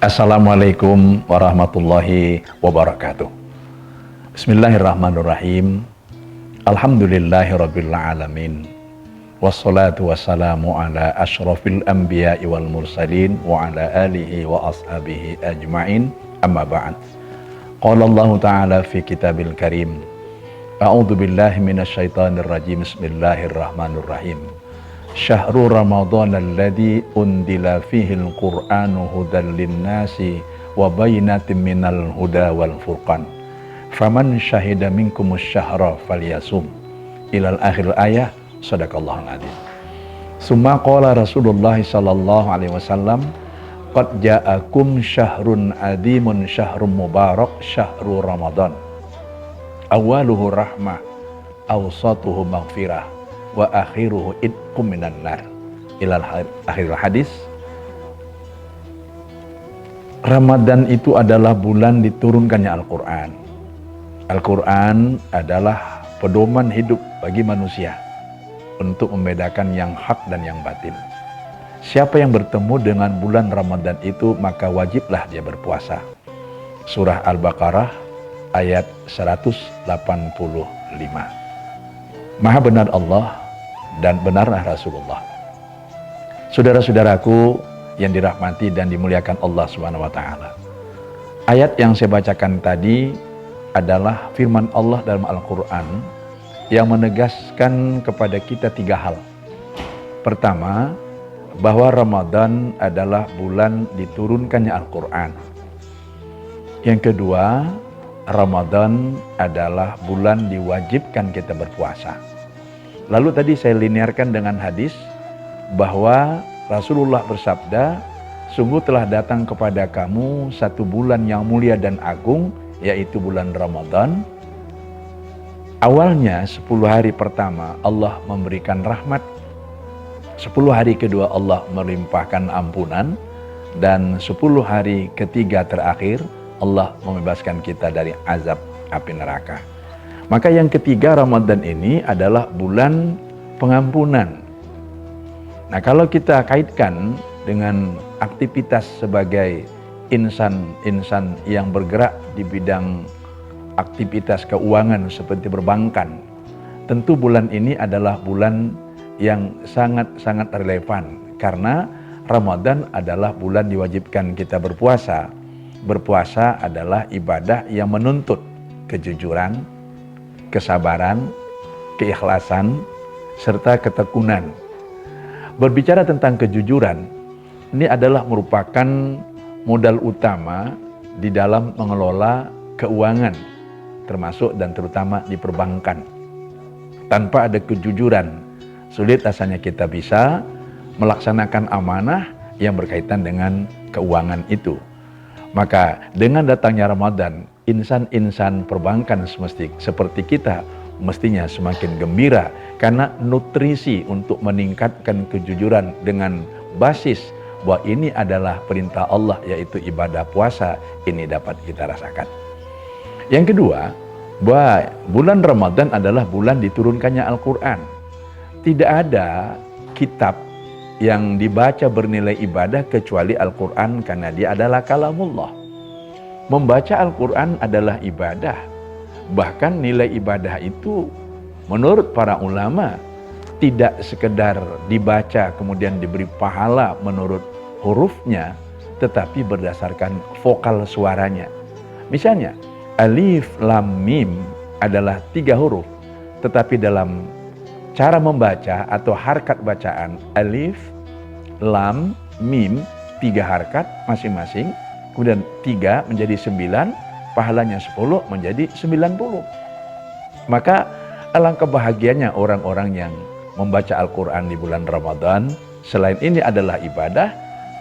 Assalamualaikum warahmatullahi wabarakatuh. Bismillahirrahmanirrahim. Alhamdulillahirabbil alamin. Wassalatu wassalamu ala asyrafil anbiya'i wal mursalin wa ala alihi wa ashabihi ajma'in. Amma ba'd. Qala Allah Ta'ala fi kitabil karim. A'udzu billahi minasyaitonir rajim. Bismillahirrahmanirrahim. Syahrul Ramadan alladzi undila fihil Qur'anu hudan linnasi wa bayyinatin minal huda wal furqan. Faman syahida minkumus syahra falyasum. Ilal akhir ayah. Shadaqallahul adzim. Summa qala Rasulullah sallallahu alaihi wasallam, qad ja'akum syahrun adzimun syahrun mubarak syahrul Ramadan. Awaluhu rahmah, awsatuhu maghfirah, wa akhiruhu idqum minan nar. Ilal akhir hadis. Ramadan itu adalah bulan diturunkannya Al-Quran. Al-Quran adalah pedoman hidup bagi manusia untuk membedakan yang hak dan yang batil. Siapa yang bertemu dengan bulan Ramadan itu, maka wajiblah dia berpuasa. Surah Al-Baqarah ayat 185. Maha benar Allah dan benarlah Rasulullah. Saudara-saudaraku yang dirahmati dan dimuliakan Allah Subhanahu wa taala. Ayat yang saya bacakan tadi adalah firman Allah dalam Al-Quran yang menegaskan kepada kita tiga hal. Pertama, bahwa Ramadan adalah bulan diturunkannya Al-Quran. Yang kedua, Ramadan adalah bulan diwajibkan kita berpuasa. Lalu tadi saya linearkan dengan hadis bahwa Rasulullah bersabda, sungguh telah datang kepada kamu satu bulan yang mulia dan agung, yaitu bulan Ramadan. Awalnya 10 hari pertama Allah memberikan rahmat, 10 hari kedua Allah melimpahkan ampunan, dan 10 hari ketiga terakhir Allah membebaskan kita dari azab api neraka. Maka yang ketiga, Ramadan ini adalah bulan pengampunan. Nah, kalau kita kaitkan dengan aktivitas sebagai insan yang bergerak di bidang aktivitas keuangan seperti perbankan, tentu bulan ini adalah bulan yang sangat-sangat relevan karena Ramadan adalah bulan diwajibkan kita berpuasa. Berpuasa adalah ibadah yang menuntut kejujuran, kesabaran, keikhlasan, serta ketekunan. Berbicara tentang kejujuran, ini adalah merupakan modal utama di dalam mengelola keuangan, termasuk dan terutama di perbankan. Tanpa ada kejujuran, sulit rasanya kita bisa melaksanakan amanah yang berkaitan dengan keuangan itu. Maka dengan datangnya Ramadan, insan-insan perbankan seperti kita mestinya semakin gembira karena nutrisi untuk meningkatkan kejujuran dengan basis bahwa ini adalah perintah Allah, yaitu ibadah puasa, ini dapat kita rasakan. Yang kedua, bahwa bulan Ramadan adalah bulan diturunkannya Al-Quran. Tidak ada kitab yang dibaca bernilai ibadah kecuali Al-Quran karena dia adalah kalamullah. Membaca Al-Quran adalah ibadah. Bahkan nilai ibadah itu menurut para ulama tidak sekedar dibaca kemudian diberi pahala menurut hurufnya, tetapi berdasarkan vokal suaranya. Misalnya, alif, lam, mim adalah 3 huruf, tetapi dalam cara membaca atau harkat bacaan, alif, lam, mim, 3 harkat masing-masing, kemudian 3 menjadi 9, pahalanya 10 menjadi 90. Maka alangkah bahagianya orang-orang yang membaca Al-Quran di bulan Ramadan. Selain ini adalah ibadah,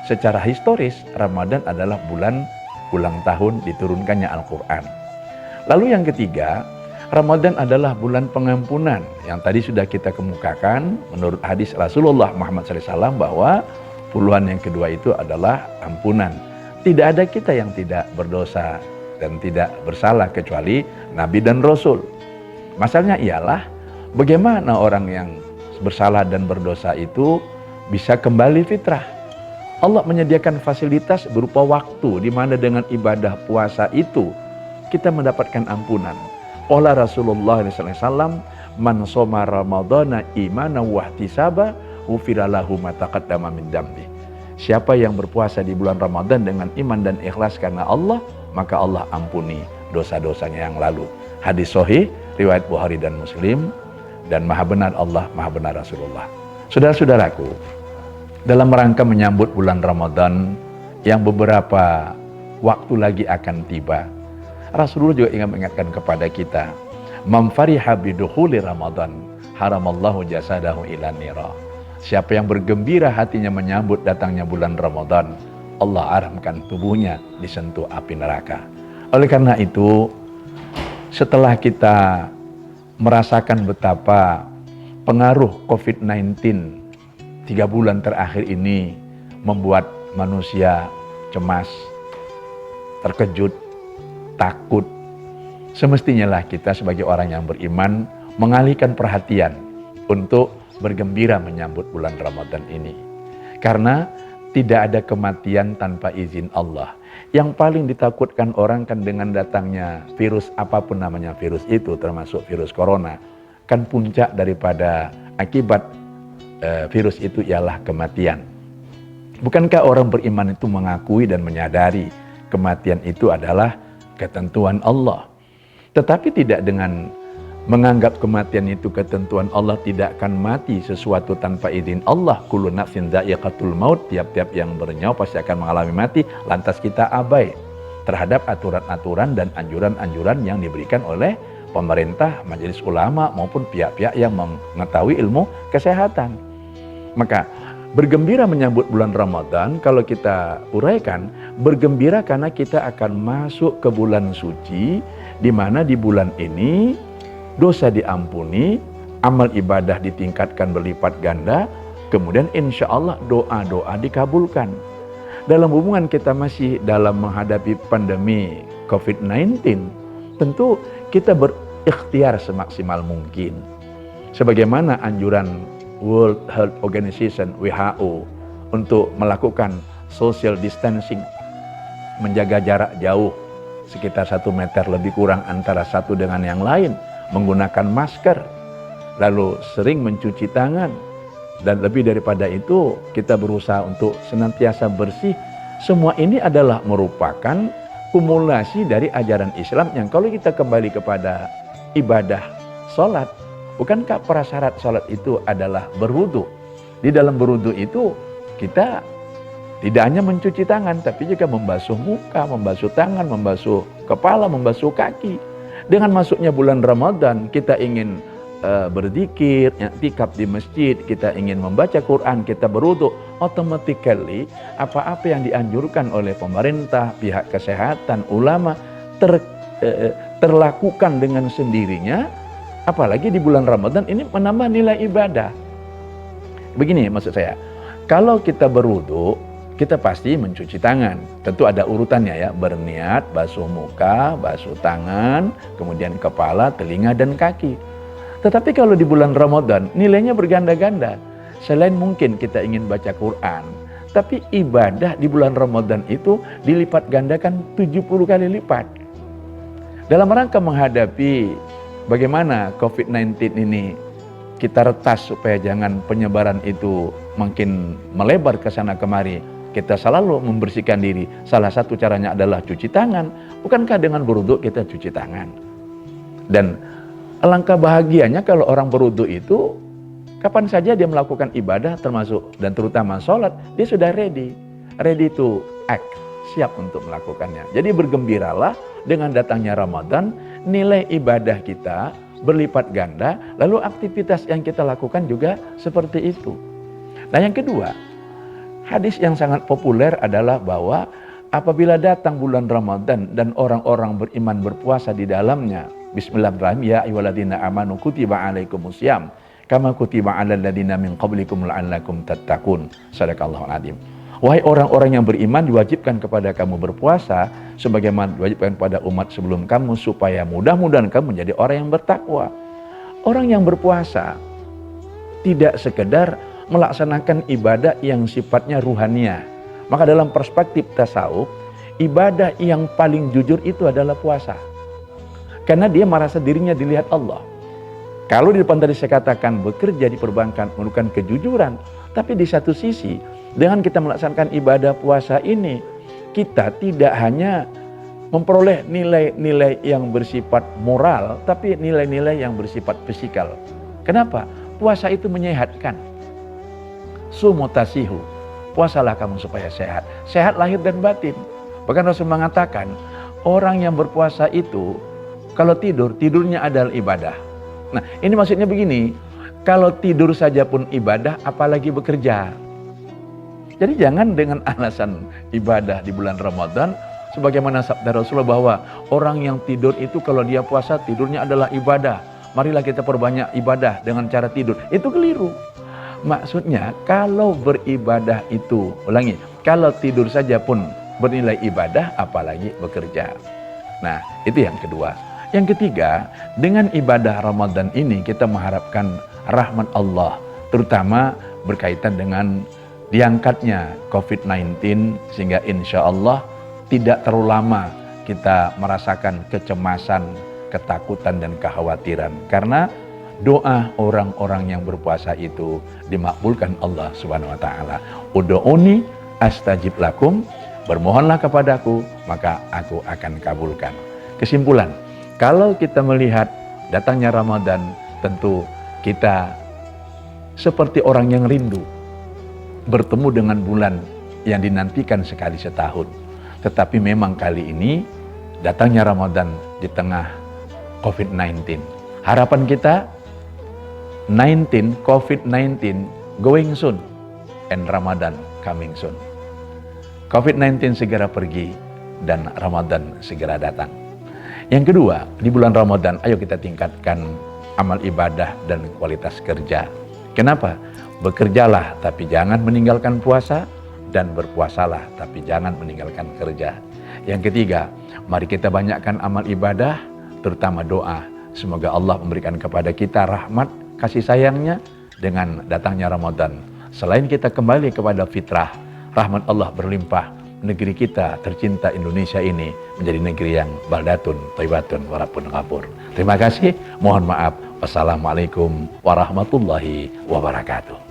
secara historis Ramadan adalah bulan ulang tahun diturunkannya Al-Quran. Lalu yang ketiga, Ramadan adalah bulan pengampunan yang tadi sudah kita kemukakan menurut hadis Rasulullah Muhammad SAW bahwa puluhan yang kedua itu adalah ampunan. Tidak ada kita yang tidak berdosa dan tidak bersalah kecuali Nabi dan Rasul. Masalahnya ialah bagaimana orang yang bersalah dan berdosa itu bisa kembali fitrah. Allah menyediakan fasilitas berupa waktu di mana dengan ibadah puasa itu kita mendapatkan ampunan. Qala Rasulullah SAW, man shoma ramadhana imanan wa ihtisaba ghufira lahu ma taqaddama min dambi. Siapa yang berpuasa di bulan Ramadan dengan iman dan ikhlas karena Allah, maka Allah ampuni dosa-dosanya yang lalu. Hadis sahih riwayat Bukhari dan Muslim, dan maha benar Allah, maha benar Rasulullah. Saudara-saudaraku, dalam rangka menyambut bulan Ramadan yang beberapa waktu lagi akan tiba, Rasulullah juga ingin mengingatkan kepada kita, man fariha bidukhuli Ramadan haramallahu jasadahu ila nira. Siapa yang bergembira hatinya menyambut datangnya bulan Ramadan, Allah haramkan tubuhnya disentuh api neraka. Oleh karena itu, setelah kita merasakan betapa pengaruh COVID-19 3 bulan terakhir ini membuat manusia cemas, terkejut, takut, semestinya lah kita sebagai orang yang beriman mengalihkan perhatian untuk bergembira menyambut bulan Ramadan ini. Karena tidak ada kematian tanpa izin Allah. Yang paling ditakutkan orang kan dengan datangnya virus, apapun namanya virus itu, termasuk virus corona, kan puncak daripada akibat virus itu ialah kematian. Bukankah orang beriman itu mengakui dan menyadari kematian itu adalah ketentuan Allah? Tetapi tidak dengan menganggap kematian itu ketentuan Allah, tidak akan mati sesuatu tanpa izin Allah. Kullu nafsin dha'iqatul maut, tiap-tiap yang bernyawa pasti akan mengalami mati. Lantas kita abai terhadap aturan-aturan dan anjuran-anjuran yang diberikan oleh pemerintah, majelis ulama maupun pihak-pihak yang mengetahui ilmu kesehatan. Maka bergembira menyambut bulan Ramadan, kalau kita uraikan, bergembira karena kita akan masuk ke bulan suci, di mana di bulan ini dosa diampuni, amal ibadah ditingkatkan berlipat ganda, kemudian insya Allah doa-doa dikabulkan. Dalam hubungan kita masih dalam menghadapi pandemi COVID-19, tentu kita berikhtiar semaksimal mungkin. Sebagaimana anjuran World Health Organization (WHO) untuk melakukan social distancing, menjaga jarak jauh sekitar 1 meter lebih kurang antara satu dengan yang lain, menggunakan masker, lalu sering mencuci tangan, dan lebih daripada itu kita berusaha untuk senantiasa bersih. Semua ini adalah merupakan kumulasi dari ajaran Islam yang kalau kita kembali kepada ibadah sholat, bukankah prasyarat sholat itu adalah berwudu? Di dalam berwudu itu kita tidak hanya mencuci tangan, tapi juga membasuh muka, membasuh tangan, membasuh kepala, membasuh kaki. Dengan masuknya bulan Ramadan, kita ingin berzikir, i'tikaf di masjid, kita ingin membaca Quran, kita berwudu, automatically apa-apa yang dianjurkan oleh pemerintah, pihak kesehatan, ulama terlakukan dengan sendirinya. Apalagi di bulan Ramadan ini menambah nilai ibadah. Begini maksud saya, kalau kita berwudu, kita pasti mencuci tangan. Tentu ada urutannya ya, berniat, basuh muka, basuh tangan, kemudian kepala, telinga, dan kaki. Tetapi kalau di bulan Ramadan, nilainya berganda-ganda. Selain mungkin kita ingin baca Quran, tapi ibadah di bulan Ramadan itu dilipat gandakan 70 kali lipat. Dalam rangka menghadapi bagaimana COVID-19 ini kita retas supaya jangan penyebaran itu makin melebar ke sana kemari, kita selalu membersihkan diri. Salah satu caranya adalah cuci tangan. Bukankah dengan berwudu kita cuci tangan? Dan alangkah bahagianya kalau orang berwudu itu kapan saja dia melakukan ibadah, termasuk dan terutama sholat, dia sudah ready to act, siap untuk melakukannya. Jadi bergembiralah dengan datangnya Ramadan, nilai ibadah kita berlipat ganda, lalu aktivitas yang kita lakukan juga seperti itu. Nah yang kedua, hadis yang sangat populer adalah bahwa apabila datang bulan Ramadan dan orang-orang beriman berpuasa di dalamnya, bismillahirrahmanirrahim, ya ayyuhalladzina amanu kutiba alaikumusiyam kama kutiba alal ladzina min qablikum la'allakum tattaqun. Shadaqallahul adzim. Wahai orang-orang yang beriman, diwajibkan kepada kamu berpuasa sebagaimana diwajibkan pada umat sebelum kamu, supaya mudah-mudahan kamu menjadi orang yang bertakwa. Orang yang berpuasa tidak sekedar melaksanakan ibadah yang sifatnya ruhaniyah, Maka dalam perspektif tasawuf, ibadah yang paling jujur itu adalah puasa. Karena dia merasa dirinya dilihat Allah. Kalau di depan tadi saya katakan bekerja di perbankan memerlukan kejujuran, tapi di satu sisi dengan kita melaksanakan ibadah puasa ini, kita tidak hanya memperoleh nilai-nilai yang bersifat moral, tapi nilai-nilai yang bersifat fisikal. Kenapa? Puasa itu menyehatkan. Sumutasihu, puasalah kamu supaya sehat. Sehat lahir dan batin. Bahkan Rasul mengatakan, orang yang berpuasa itu kalau tidur, tidurnya adalah ibadah. Nah, ini maksudnya begini, kalau tidur saja pun ibadah, apalagi bekerja. Jadi jangan dengan alasan ibadah di bulan Ramadan, sebagaimana sabda Rasulullah bahwa orang yang tidur itu kalau dia puasa, tidurnya adalah ibadah. Marilah kita perbanyak ibadah dengan cara tidur. Itu keliru. Maksudnya, kalau beribadah itu, ulangi, kalau tidur saja pun bernilai ibadah, apalagi bekerja. Nah, itu yang kedua. Yang ketiga, dengan ibadah Ramadan ini kita mengharapkan rahmat Allah, terutama berkaitan dengan diangkatnya COVID-19, sehingga insya Allah tidak terlalu lama kita merasakan kecemasan, ketakutan dan kekhawatiran. Karena doa orang-orang yang berpuasa itu dimakbulkan Allah Subhanahu wa taala. Ud'uni astajib lakum, bermohonlah kepadaku maka aku akan kabulkan. Kesimpulan, kalau kita melihat datangnya Ramadan, tentu kita seperti orang yang rindu bertemu dengan bulan yang dinantikan sekali setahun. Tetapi memang kali ini datangnya Ramadan di tengah COVID-19. Harapan kita COVID-19 going soon and Ramadan coming soon. COVID-19 segera pergi dan Ramadan segera datang. Yang kedua, di bulan Ramadan, ayo kita tingkatkan amal ibadah dan kualitas kerja. Kenapa? Bekerjalah tapi jangan meninggalkan puasa, dan berpuasalah tapi jangan meninggalkan kerja. Yang ketiga, mari kita banyakkan amal ibadah, terutama doa. Semoga Allah memberikan kepada kita rahmat, kasih sayangnya dengan datangnya Ramadan. Selain kita kembali kepada fitrah, rahmat Allah berlimpah, negeri kita tercinta Indonesia ini menjadi negeri yang baldatun, thayyibatun, warabun ghafur. Terima kasih, mohon maaf. Wassalamualaikum warahmatullahi wabarakatuh.